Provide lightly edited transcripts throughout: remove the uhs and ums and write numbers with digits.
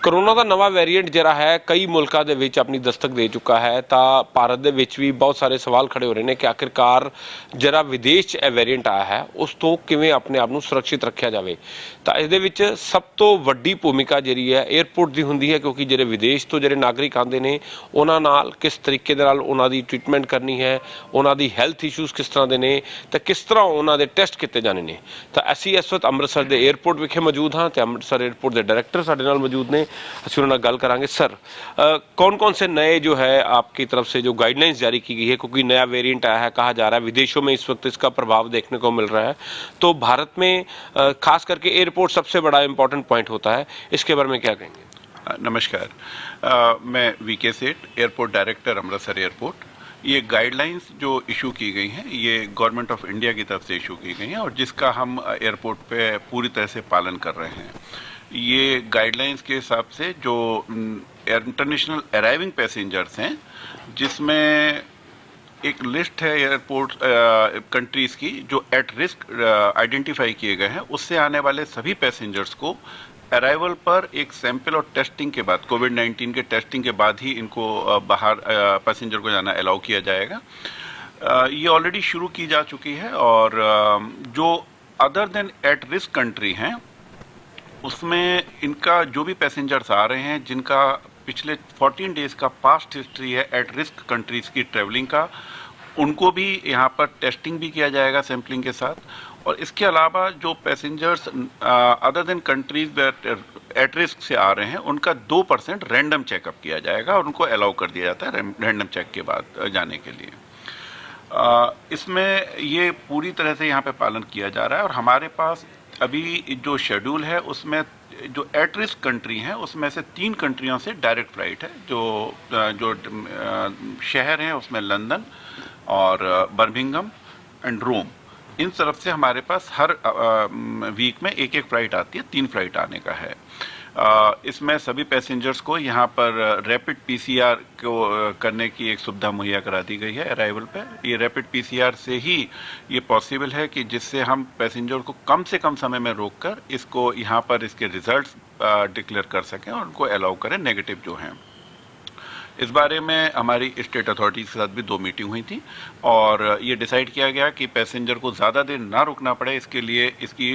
Corona ਦਾ ਨਵਾਂ variant ਜਿਹੜਾ ਹੈ ਕਈ ਮੁਲਕਾਂ ਦੇ ਵਿੱਚ ਆਪਣੀ ਦਸਤਕ ਦੇ ਚੁੱਕਾ ਹੈ ਤਾਂ ਭਾਰਤ ਦੇ ਵਿੱਚ ਵੀ ਬਹੁਤ ਸਾਰੇ ਸਵਾਲ ਖੜੇ ਹੋ ਰਹੇ ਨੇ ਕਿ ਆਖਿਰਕਾਰ ਜਿਹੜਾ ਵਿਦੇਸ਼ 'ਚ ਇਹ ਵੇਰੀਐਂਟ ਆਇਆ ਹੈ ਉਸ ਤੋਂ ਕਿਵੇਂ ਆਪਣੇ ਆਪ ਨੂੰ ਸੁਰੱਖਿਅਤ ਰੱਖਿਆ ਜਾਵੇ। ਤਾਂ ਇਸ ਦੇ ਵਿੱਚ ਸਭ ਤੋਂ ਵੱਡੀ ਭੂਮਿਕਾ ਜਿਹੜੀ ਹੈ 에ਅਰਪੋਰਟ ਦੀ ਹੁੰਦੀ ਹੈ, ਕਿਉਂਕਿ ਜਿਹੜੇ ਵਿਦੇਸ਼ ਤੋਂ ਜਿਹੜੇ ਨਾਗਰਿਕ ਆਉਂਦੇ ਨੇ ਉਹਨਾਂ ਨਾਲ ਕਿਸ ਤਰੀਕੇ ਦੇ ਨਾਲ ਉਹਨਾਂ ਦੀ ਟ੍ਰੀਟਮੈਂਟ ਕਰਨੀ ਹੈ, ਉਹਨਾਂ ਦੀ ਹੈਲਥ ਇਸ਼ੂਜ਼ ਕਿਸ ਤਰ੍ਹਾਂ ਦੇ ਨੇ ਤੇ ਕਿਸ ਤਰ੍ਹਾਂ ਉਹਨਾਂ ਦੇ ਟੈਸਟ ਕੀਤੇ ਜਾਣੇ ਨੇ। ਤਾਂ ਅਸੀਂ ਇਸ ਵਕਤ ਅੰਮ੍ਰਿਤਸਰ ਦੇ 에ਅਰਪੋਰਟ ਵਿਖੇ ਮੌਜੂਦ ਹਾਂ ਤੇ ਅੰਮ੍ਰਿਤਸਰ 에ਅਰਪੋर्ट ਦੇ डायरेक्टर ਸਾਡੇ ਨਾਲ मौजूद ने। ਅਸੀਂ ਉਹਨਾਂ ਨਾਲ ਗੱਲ करांगे। सर, कौन कौन से नए जो है आपकी तरफ से जो गाइडलाइंस जारी की गई है, क्योंकि नया वेरिएंट आया है, कहा जा रहा है विदेशों में इस वक्त इसका प्रभाव देखने को मिल रहा है, तो भारत में खास करके एयरपोर्ट सबसे बड़ा इंपॉर्टेंट पॉइंट होता है, इसके बारे में क्या कहेंगे? नमस्कार, मैं वीके सेठ, एयरपोर्ट डायरेक्टर, अमृतसर एयरपोर्ट। ये गाइडलाइंस जो इशू की गई हैं ये गवर्नमेंट ऑफ इंडिया की तरफ से इशू की गई हैं और जिसका हम एयरपोर्ट पे पूरी तरह से पालन कर रहे हैं। ये गाइडलाइंस के हिसाब से जो इंटरनेशनल अराइविंग पैसेंजर्स हैं, जिसमें एक लिस्ट है एयरपोर्ट कंट्रीज़ की जो एट रिस्क आइडेंटिफाई किए गए हैं, उससे आने वाले सभी पैसेंजर्स को अराइवल पर एक सैंपल और टेस्टिंग के बाद, कोविड-19 के टेस्टिंग के बाद ही इनको बाहर पैसेंजर को जाना अलाउ किया जाएगा। ये ऑलरेडी शुरू की जा चुकी है और जो other than at risk country हैं उसमें इनका जो भी पैसेंजर्स आ रहे हैं जिनका पिछले 14 डेज़ का पास्ट हिस्ट्री है एट रिस्क कंट्रीज़ की ट्रैवलिंग का, उनको भी यहाँ पर टेस्टिंग भी किया जाएगा सैम्पलिंग के साथ। और इसके अलावा जो passengers other than countries at risk से आ रहे हैं उनका 2% रैंडम चेकअप किया जाएगा और उनको अलाउ कर दिया जाता है रैंडम चेक के बाद जाने के लिए। इसमें ये पूरी तरह से यहाँ पे पालन किया जा रहा है और हमारे पास अभी जो शेड्यूल है उसमें जो एट रिस्क कंट्री हैं उसमें से 3 कंट्रियों से डायरेक्ट फ्लाइट है। जो शहर हैं उसमें लंदन और बर्मिंघम एंड रोम, इन तरफ से हमारे पास हर वीक में एक फ़्लाइट आती है, 3 फ़्लाइट आने का है। इसमें सभी पैसेंजर्स को यहाँ पर रैपिड पीसीआर को करने की एक सुविधा मुहैया करा दी गई है अराइवल पे। ये रैपिड पीसीआर से ही ये पॉसिबल है कि जिससे हम पैसेंजर को कम से कम समय में रोककर इसको यहाँ पर इसके रिजल्ट्स डिक्लेयर कर सकें और उनको अलाउ करें नेगेटिव जो हैं। इस बारे में हमारी स्टेट अथॉरिटीज़ के साथ भी 2 मीटिंग हुई थी और ये डिसाइड किया गया कि पैसेंजर को ज़्यादा देर ना रुकना पड़े, इसके लिए इसकी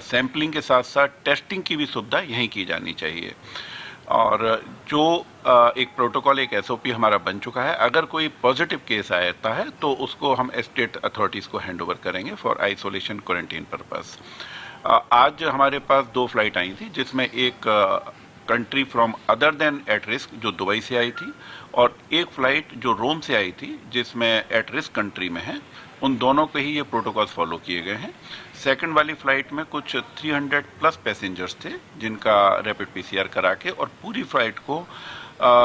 सैम्पलिंग के साथ साथ टेस्टिंग की भी सुविधा यहीं की जानी चाहिए। और जो एक प्रोटोकॉल, एक एसओपी हमारा बन चुका है, अगर कोई पॉजिटिव केस आता है तो उसको हम स्टेट अथॉरिटीज़ को हैंड ओवर करेंगे फॉर आइसोलेशन क्वारंटीन पर्पस। आज हमारे पास 2 फ्लाइट आई थी जिसमें एक country from other than at risk जो दुबई से आई थी और एक फ़्लाइट जो रोम से आई थी जिसमें एट रिस्क कंट्री में है। उन दोनों के ही ये प्रोटोकॉल्स फॉलो किए गए हैं। सेकंड वाली फ़्लाइट में कुछ 300 प्लस पैसेंजर्स थे जिनका रैपिड पीसीआर करा के और पूरी फ़्लाइट को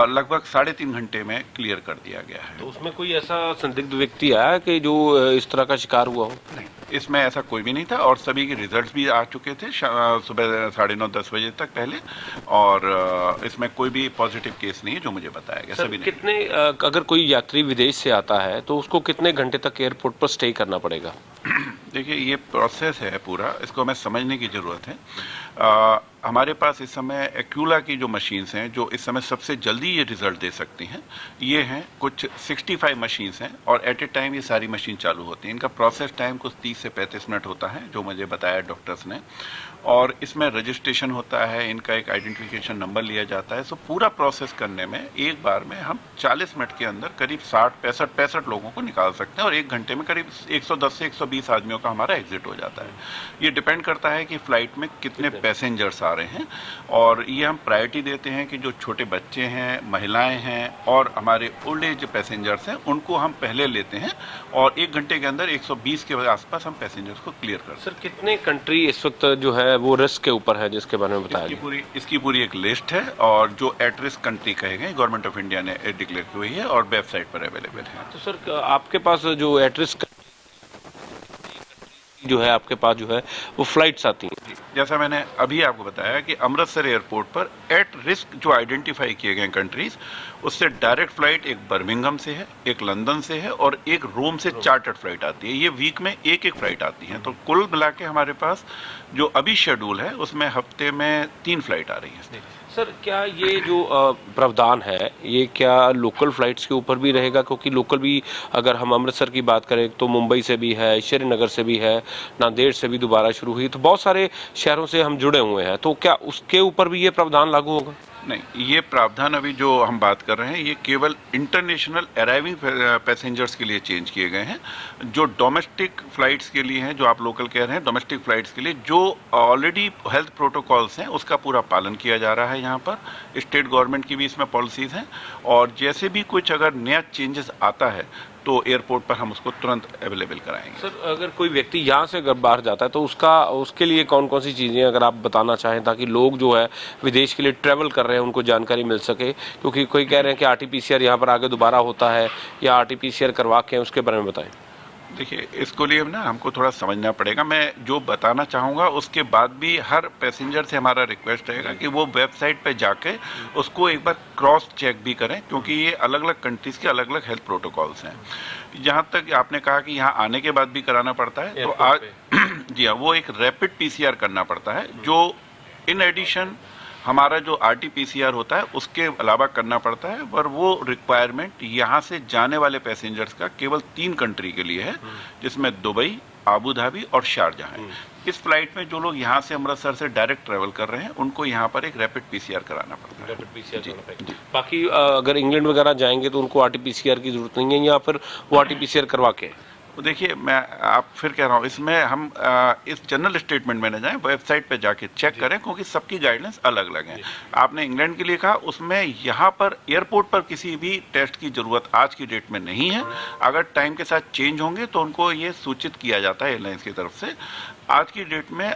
लगभग 3.5 घंटे में क्लियर कर दिया गया है। तो उसमें कोई ऐसा संदिग्ध व्यक्ति आया कि जो इस तरह का शिकार हुआ हो? नहीं, इसमें ऐसा कोई भी नहीं था और सभी के रिजल्ट्स भी आ चुके थे सुबह 9:30-10 बजे तक पहले, और इसमें कोई भी पॉजिटिव केस नहीं है जो मुझे बताया गया। सभी कितने अगर कोई यात्री विदेश से आता है तो उसको कितने घंटे तक एयरपोर्ट पर स्टे करना पड़ेगा? देखिए, ये प्रोसेस है पूरा, इसको हमें समझने की ज़रूरत है। हमारे पास इस समय एक्यूला की जो मशीन्स हैं जो इस समय सबसे जल्दी ये रिज़ल्ट दे सकती हैं, ये हैं कुछ 65 मशीन्स हैं और एट ए टाइम ये सारी मशीन चालू होती हैं। इनका प्रोसेस टाइम कुछ 30 से 35 मिनट होता है जो मुझे बताया डॉक्टर्स ने, और इसमें रजिस्ट्रेशन होता है, इनका एक आइडेंटिफिकेशन नंबर लिया जाता है। सो पूरा प्रोसेस करने में एक बार में हम 40 मिनट के अंदर करीब 65 लोगों को निकाल सकते हैं और 1 घंटे में करीब 110 से 120 आदमियों का हमारा एग्जिट हो जाता है। ये डिपेंड करता है कि फ़्लाइट में कितने पैसेंजर्स आ रहे हैं और ये हम प्रायोरिटी देते हैं कि जो छोटे बच्चे हैं, महिलाएं हैं और हमारे ओल्ड एज पैसेंजर्स हैं उनको हम पहले लेते हैं और 1 घंटे के अंदर 120 के आसपास हम पैसेंजर्स को क्लियर करते हैं। सर, कितने कंट्री इस वक्त जो है वो रिस्क के ऊपर है जिसके बारे में बताया? इसकी पूरी एक लिस्ट है और जो एट रिस्क कंट्री कहे गए गवर्नमेंट ऑफ इंडिया ने डिक्लेयर की हुई है और वेबसाइट पर अवेलेबल है। तो सर, आपके पास जो एट रिस्क जो है आपके पास जो है वो फ्लाइट्स आती हैं, जैसा मैंने अभी आपको बताया कि अमृतसर एयरपोर्ट पर एट रिस्क जो आइडेंटिफाई किए गए कंट्रीज, उससे डायरेक्ट फ्लाइट एक बर्मिंघम से है, एक लंदन से है और एक रोम से चार्टर्ड फ्लाइट आती है। ये वीक में एक फ्लाइट आती है। तो कुल मिला के हमारे पास जो अभी शेड्यूल है उसमें हफ्ते में 3 फ्लाइट आ रही है। सर क्या ये जो प्रावधान है ये क्या लोकल फ्लाइट्स के ऊपर भी रहेगा, क्योंकि लोकल भी अगर हम अमृतसर की बात करें तो मुंबई से भी है, श्रीनगर से भी है, नांदेड़ से भी दोबारा शुरू हुई, तो बहुत सारे शहरों से हम जुड़े हुए हैं, तो क्या उसके ऊपर भी ये प्रावधान लागू होगा? नहीं, ये प्रावधान अभी जो हम बात कर रहे हैं ये केवल इंटरनेशनल अराइविंग पैसेंजर्स के लिए चेंज किए गए हैं। जो डोमेस्टिक फ्लाइट्स के लिए हैं, जो आप लोकल कह रहे हैं, डोमेस्टिक फ्लाइट्स के लिए जो ऑलरेडी हेल्थ प्रोटोकॉल्स हैं उसका पूरा पालन किया जा रहा है। यहाँ पर स्टेट गवर्नमेंट की भी इसमें पॉलिसीज़ हैं, और जैसे भी कुछ अगर नया चेंजेस आता है तो एयरपोर्ट पर हम उसको तुरंत अवेलेबल कराएंगे। सर अगर कोई व्यक्ति यहाँ से अगर बाहर जाता है तो उसके लिए कौन कौन सी चीज़ें अगर आप बताना चाहें, ताकि लोग जो है विदेश के लिए ट्रैवल कर रहे हैं उनको जानकारी मिल सके, क्योंकि कोई कह रहे हैं कि आरटीपीसीआर यहाँ पर आगे दोबारा होता है या आरटीपीसीआर करवा के उसके बारे में बताएं। देखिए, इसको लिए ना हमको थोड़ा समझना पड़ेगा। मैं जो बताना चाहूँगा उसके बाद भी हर पैसेंजर से हमारा रिक्वेस्ट रहेगा कि वो वेबसाइट पे जाके उसको एक बार क्रॉस चेक भी करें, क्योंकि ये अलग अलग कंट्रीज़ के अलग अलग हेल्थ प्रोटोकॉल्स हैं। जहाँ तक आपने कहा कि यहाँ आने के बाद भी कराना पड़ता है, तो आज जी हाँ, वो एक रैपिड पीसीआर करना पड़ता है, जो इन एडिशन हमारा जो आरटीपीसीआर होता है उसके अलावा करना पड़ता है। पर वो रिक्वायरमेंट यहाँ से जाने वाले पैसेंजर्स का केवल 3 कंट्री के लिए है, जिसमें दुबई, आबू धाबी और शारजाह है। इस फ्लाइट में जो लोग यहाँ से अमृतसर से डायरेक्ट ट्रेवल कर रहे हैं उनको यहाँ पर एक रैपिड पीसीआर कराना पड़ता है। रैपिड पीसीआर बाकी अगर इंग्लैंड वगैरह जाएंगे तो उनको आरटीपीसीआर की जरूरत नहीं है, या फिर वो आरटीपीसीआर करवा के? तो देखिए, मैं आप फिर कह रहा हूँ, इसमें हम इस जनरल स्टेटमेंट में न जाएं, वेबसाइट पे जाके चेक करें, क्योंकि सबकी गाइडलाइंस अलग अलग हैं। आपने इंग्लैंड के लिए कहा, उसमें यहाँ पर एयरपोर्ट पर किसी भी टेस्ट की ज़रूरत आज की डेट में नहीं है। अगर टाइम के साथ चेंज होंगे तो उनको ये सूचित किया जाता है एयरलाइंस की तरफ से। आज की डेट में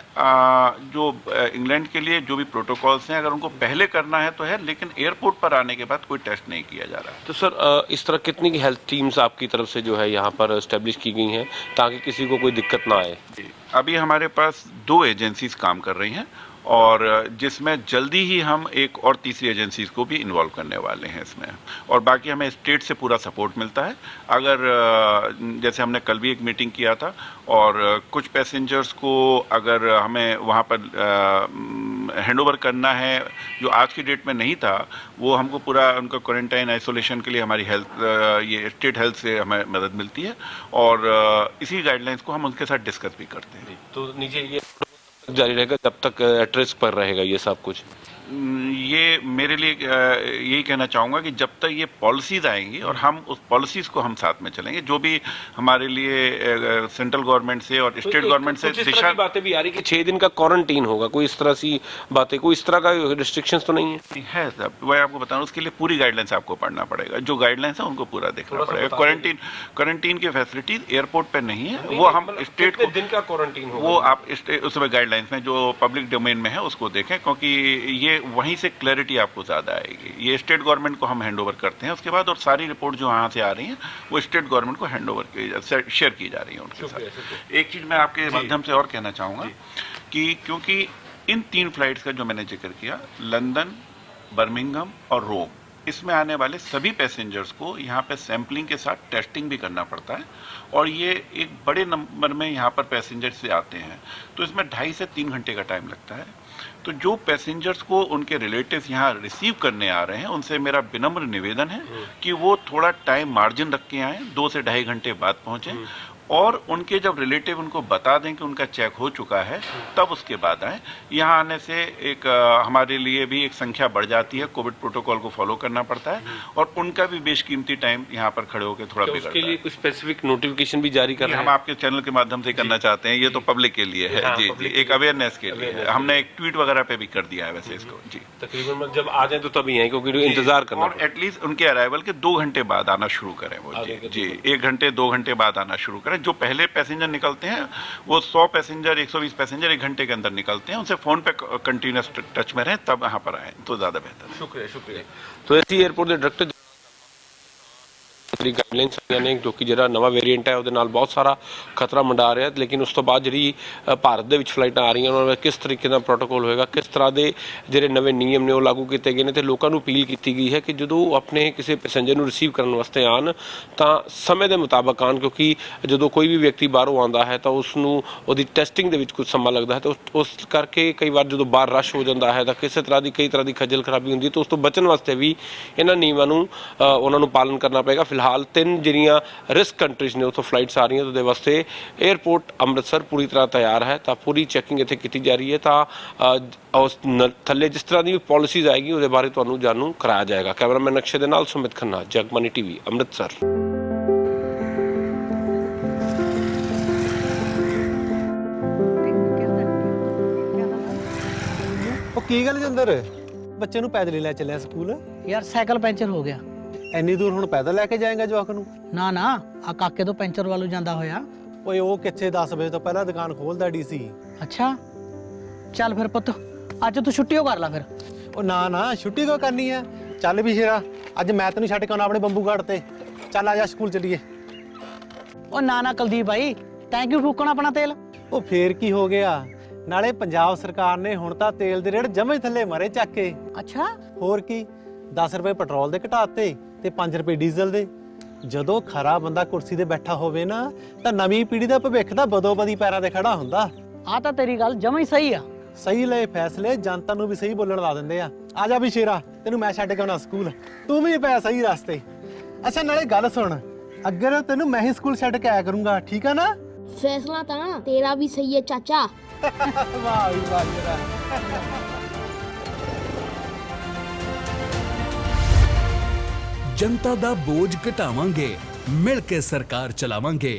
जो इंग्लैंड के लिए जो भी प्रोटोकॉल्स हैं, अगर उनको पहले करना है तो है, लेकिन एयरपोर्ट पर आने के बाद कोई टेस्ट नहीं किया जा रहा है। तो सर इस तरह कितनी हेल्थ टीम्स आपकी तरफ से जो है यहाँ पर एस्टेब्लिश की गई हैं ताकि किसी को कोई दिक्कत ना आए? अभी हमारे पास 2 एजेंसीज काम कर रही हैं, और जिसमें जल्दी ही हम एक और तीसरी एजेंसीज को भी इन्वॉल्व करने वाले हैं इसमें। और बाकी हमें स्टेट से पूरा सपोर्ट मिलता है। अगर जैसे हमने कल भी एक मीटिंग किया था, और कुछ पैसेंजर्स को अगर हमें वहाँ पर हैंडओवर करना है जो आज की डेट में नहीं था, वो हमको पूरा उनका क्वारंटाइन आइसोलेशन के लिए हमारी हेल्थ ये स्टेट हेल्थ से हमें मदद मिलती है, और इसी गाइडलाइंस को हम उनके साथ डिस्कस भी करते हैं। तो नीचे ये जारी रहेगा जब तक एट रिस्क पर रहेगा ये सब कुछ? ये मेरे लिए यही कहना चाहूँगा कि जब तक ये पॉलिसीज़ आएंगी और हम उस पॉलिसीज़ को हम साथ में चलेंगे, जो भी हमारे लिए सेंट्रल गवर्नमेंट से और स्टेट गवर्नमेंट से दिशा बातें भी आ रही कि 6 दिन का क्वारंटीन होगा, कोई इस तरह सी बातें, कोई इस तरह का रिस्ट्रिक्शंस तो नहीं है साहब। वही आपको बताऊँ, उसके लिए पूरी गाइडलाइंस आपको पढ़ना पड़ेगा। जो गाइडलाइंस है उनको पूरा देखना पड़ेगा। क्वारंटीन की फैसिलिटीज एयरपोर्ट पर नहीं है, वो हम स्टेट को दिन का क्वारंटीन होगा, वो आप उसमें गाइडलाइंस में जो पब्लिक डोमेन में है उसको देखें, क्योंकि ये वहीं से क्लैरिटी आपको ज़्यादा आएगी। ये स्टेट गवर्नमेंट को हम हैंडओवर करते हैं उसके बाद, और सारी रिपोर्ट जो वहाँ से आ रही हैं वो स्टेट गवर्नमेंट को हैंडओवर शेयर की जा रही है उनके साथ। एक चीज़ मैं आपके माध्यम से और कहना चाहूँगा कि क्योंकि इन 3 फ्लाइट्स का जो मैंने जिक्र किया, लंदन, बर्मिंघम और रोम, इसमें आने वाले सभी पैसेंजर्स को यहाँ पे सैंपलिंग के साथ टेस्टिंग भी करना पड़ता है, और ये एक बड़े नंबर में यहाँ पर पैसेंजर्स से आते हैं, तो इसमें 2.5 से 3 घंटे का टाइम लगता है। तो जो पैसेंजर्स को उनके रिलेटिव्स यहाँ रिसीव करने आ रहे हैं, उनसे मेरा विनम्र निवेदन है कि वो थोड़ा टाइम मार्जिन रख के आएँ, 2 से 2.5 घंटे बाद पहुँचें, और उनके जब रिलेटिव उनको बता दें कि उनका चेक हो चुका है, तब उसके बाद आए। यहाँ आने से एक हमारे लिए भी एक संख्या बढ़ जाती है, कोविड प्रोटोकॉल को फॉलो करना पड़ता है, और उनका भी बेशकीमती टाइम यहाँ पर खड़े होकर थोड़ा बिगड़ता है। उसके लिए कुछ स्पेसिफिक नोटिफिकेशन भी जारी कर रहे हैं? हम आपके चैनल के माध्यम से करना चाहते हैं, ये तो पब्लिक के लिए है। जी जी, एक अवेयरनेस के लिए हमने एक ट्वीट वगैरह पे भी कर दिया है वैसे इसको। जी, तकरीबन जब आ जाए तो तभी आए, क्योंकि इंतजार करना, और एटलीस्ट उनके अराइवल के 2 घंटे बाद आना शुरू करें वो। जी, 1 घंटे 2 घंटे बाद आना शुरू करें। जो पहले पैसेंजर निकलते हैं वो 100 पैसेंजर 120 पैसेंजर 1 घंटे के अंदर निकलते हैं, उनसे फोन पे कंटिन्यूस टच में रहें, तब यहाँ पर आए तो ज्यादा बेहतर है। शुक्रिया। तो ऐसी एयरपोर्ट के डायरेक्टर ਦੀ ਗਾਈਡਲਾਈਨਸ ਆਈਆਂ ਨੇ ਜੋ ਕਿ ਜਿਹੜਾ ਨਵਾਂ ਵੇਰੀਐਂਟ ਹੈ ਉਹਦੇ ਨਾਲ ਬਹੁਤ ਸਾਰਾ ਖਤਰਾ ਮੰਡਾ ਰਿਹਾ, ਲੇਕਿਨ ਉਸ ਤੋਂ ਬਾਅਦ ਜਿਹੜੀ ਭਾਰਤ ਦੇ ਵਿੱਚ ਫਲਾਈਟਾਂ ਆ ਰਹੀਆਂ ਉਹਨਾਂ ਵਿੱਚ ਕਿਸ ਤਰੀਕੇ ਦਾ ਪ੍ਰੋਟੋਕੋਲ ਹੋਏਗਾ, ਕਿਸ ਤਰ੍ਹਾਂ ਦੇ ਜਿਹੜੇ ਨਵੇਂ ਨਿਯਮ ਨੇ ਉਹ ਲਾਗੂ ਕੀਤੇ ਗਏ ਨੇ, ਤੇ ਲੋਕਾਂ ਨੂੰ ਅਪੀਲ ਕੀਤੀ ਗਈ ਹੈ ਕਿ ਜਦੋਂ ਆਪਣੇ ਕਿਸੇ ਪੈਸੇਂਜਰ ਨੂੰ ਰਿਸੀਵ ਕਰਨ ਵਾਸਤੇ ਆਉਣ ਤਾਂ ਸਮੇਂ ਦੇ ਮੁਤਾਬਕ ਆਉਣ, ਕਿਉਂਕਿ ਜਦੋਂ ਕੋਈ ਵੀ ਵਿਅਕਤੀ ਬਾਹਰੋਂ ਆਉਂਦਾ ਹੈ ਤਾਂ ਉਸ ਨੂੰ ਉਹਦੀ ਟੈਸਟਿੰਗ ਦੇ ਵਿੱਚ ਕੁਝ ਸਮਾਂ ਲੱਗਦਾ ਹੈ, ਤੇ ਉਸ ਕਰਕੇ ਕਈ ਵਾਰ ਜਦੋਂ ਬਾਹਰ ਰਸ਼ ਹੋ ਜਾਂਦਾ ਹੈ ਤਾਂ ਕਿਸੇ ਤਰ੍ਹਾਂ ਦੀ ਕਈ ਤਰ੍ਹਾਂ ਦੀ ਖੱਜਲ ਖਰਾਬੀ ਹੁੰਦੀ ਹੈ, ਤਾਂ ਉਸ ਤੋਂ ਬਚਣ ਵਾਸਤੇ ਵੀ ਇਹਨਾਂ ਨਿਯਮਾਂ ਨੂੰ ਉਹਨਾਂ ਨੂੰ ਪਾਲਣ ਕਰਨਾ ਪਏਗਾ। ਫਿਲਹਾਲ 3 ਜਿਹੜੀਆਂ ਰਿਸਕ ਕੰਟਰੀਜ਼ ਨੇ ਉੱਥੋਂ ਫਲਾਈਟਸ ਆ ਰਹੀਆਂ, ਉਹਦੇ ਵਾਸਤੇ 에ਅਰਪੋਰਟ ਅੰਮ੍ਰਿਤਸਰ ਪੂਰੀ ਤਰ੍ਹਾਂ ਤਿਆਰ ਹੈ, ਤਾਂ ਪੂਰੀ ਚੈਕਿੰਗ ਇੱਥੇ ਕੀਤੀ ਜਾ ਰਹੀ ਹੈ, ਤਾਂ ਉਸ ਥੱਲੇ ਜਿਸ ਤਰ੍ਹਾਂ ਦੀ ਪਾਲਿਸੀਜ਼ ਆਏਗੀ ਉਹਦੇ ਬਾਰੇ ਤੁਹਾਨੂੰ ਜਾਣੂ ਕਰਾਇਆ ਜਾਏਗਾ। ਕੈਮਰਾਮੈਨ ਨਕਸ਼ੇ ਦੇ ਨਾਲ ਸੁਮਿਤ ਖੰਨਾ, ਜਗਬਾਨੀ ਟੀਵੀ, ਅੰਮ੍ਰਿਤਸਰ। ਉਹ ਕੀ ਗੱਲ ਜਿੰਦਰ, ਬੱਚੇ ਨੂੰ ਪੈਦਲ ਹੀ ਲੈ ਚੱਲਿਆ ਸਕੂਲ? ਯਾਰ ਸਾਈਕਲ ਪੈਂਚਰ ਹੋ ਗਿਆ। ਐਨੀ ਦੂਰ ਹੁਣ ਪੈਦਲ ਲੈ ਕੇ ਜਾਏਗਾ ਜਵਾਕ ਨੂੰ? ਨਾ ਨਾ, ਆ ਕਾਕੇ ਤੋਂ ਪੈਂਚਰ ਵੱਲੋਂ ਜਾਂਦਾ ਹੋਇਆ। ਓਏ ਉਹ ਕਿੱਥੇ 10 ਵਜੇ ਤੋਂ ਪਹਿਲਾਂ ਦੁਕਾਨ ਖੋਲਦਾ ਡੀਸੀ। ਅੱਛਾ ਚੱਲ ਫਿਰ ਪੁੱਤ, ਅੱਜ ਤੂੰ ਛੁੱਟੀਓ ਕਰ ਲੈ ਫਿਰ। ਉਹ ਨਾ ਨਾ, ਛੁੱਟੀ ਕਿਉਂ ਕਰਨੀ ਆ? ਚੱਲ ਵੀ ਸ਼ੇਰਾ, ਅੱਜ ਮੈਂ ਤੈਨੂੰ ਛੱਡ ਕੇ ਆਉਣਾ ਆਪਣੇ ਬੰਬੂ ਘਾਟ ਤੇ। ਚੱਲ ਆ ਜਾ ਸਕੂਲ ਚੱਲੀਏ। ਉਹ ਨਾ ਨਾ ਕੁਲਦੀਪ ਭਾਈ, ਤੈਂ ਕਿਉਂ ਫੂਕਣਾ ਆਪਣਾ ਤੇਲ? ਉਹ ਫੇਰ ਕੀ ਹੋ ਗਿਆ, ਨਾਲੇ ਪੰਜਾਬ ਸਰਕਾਰ ਨੇ ਹੁਣ ਤਾਂ ਤੇਲ ਦੇ ਰੇਟ ਜਮੇ ਥੱਲੇ ਮਰੇ ਚੱਕ ਕੇ। ਅੱਛਾ ਹੋਰ ਕੀ, 10 ਰੁਪਏ ਪੈਟਰੋਲ ਦੇ ਘਟਾਤੇ ਤੇ 5 ਰੁਪਏ ਡੀਜ਼ਲ ਦੇ। ਜਦੋਂ ਖਰਾ ਬੰਦਾ ਕੁਰਸੀ ਤੇ ਬੈਠਾ ਹੋਵੇ ਨਾ, ਤਾਂ ਨਵੀਂ ਪੀੜ੍ਹੀ ਦਾ ਭਵਿੱਖ ਤਾਂ ਬਦੋ ਬਦੀ ਪੈਰਾਂ ਤੇ ਖੜਾ ਹੁੰਦਾ। ਆ ਤਾਂ ਤੇਰੀ ਗੱਲ ਜਮਾਂ ਹੀ ਸਹੀ ਆ। ਸਹੀ ਲਏ ਫੈਸਲੇ ਜਨਤਾ ਨੂੰ ਵੀ ਸਹੀ ਬੋਲਣ ਲਾ ਦਿੰਦੇ ਆ। ਆ ਜਾ ਵੀ ਸ਼ੇਰਾ, ਤੈਨੂੰ ਮੈਂ ਛੱਡ ਕੇ ਆਉਣਾ ਸਕੂਲ, ਤੂੰ ਵੀ ਪੈ ਸਹੀ ਰਸਤੇ। ਅੱਛਾ ਨਾਲੇ ਗੱਲ ਸੁਣ, ਅੱਗੇ ਤੈਨੂੰ ਮੈਂ ਹੀ ਸਕੂਲ ਛੱਡ ਕੇ ਆਇਆ ਕਰੂੰਗਾ, ਠੀਕ ਆ ਨਾ? फैसला था तेरा भी सही है चाचा। ਵਾਹ ਵੀ ਵਾਹ ਜਰਾ। ਜਨਤਾ ਦਾ ਬੋਝ ਘਟਾਵਾਂਗੇ, ਮਿਲ ਕੇ ਸਰਕਾਰ ਚਲਾਵਾਂਗੇ।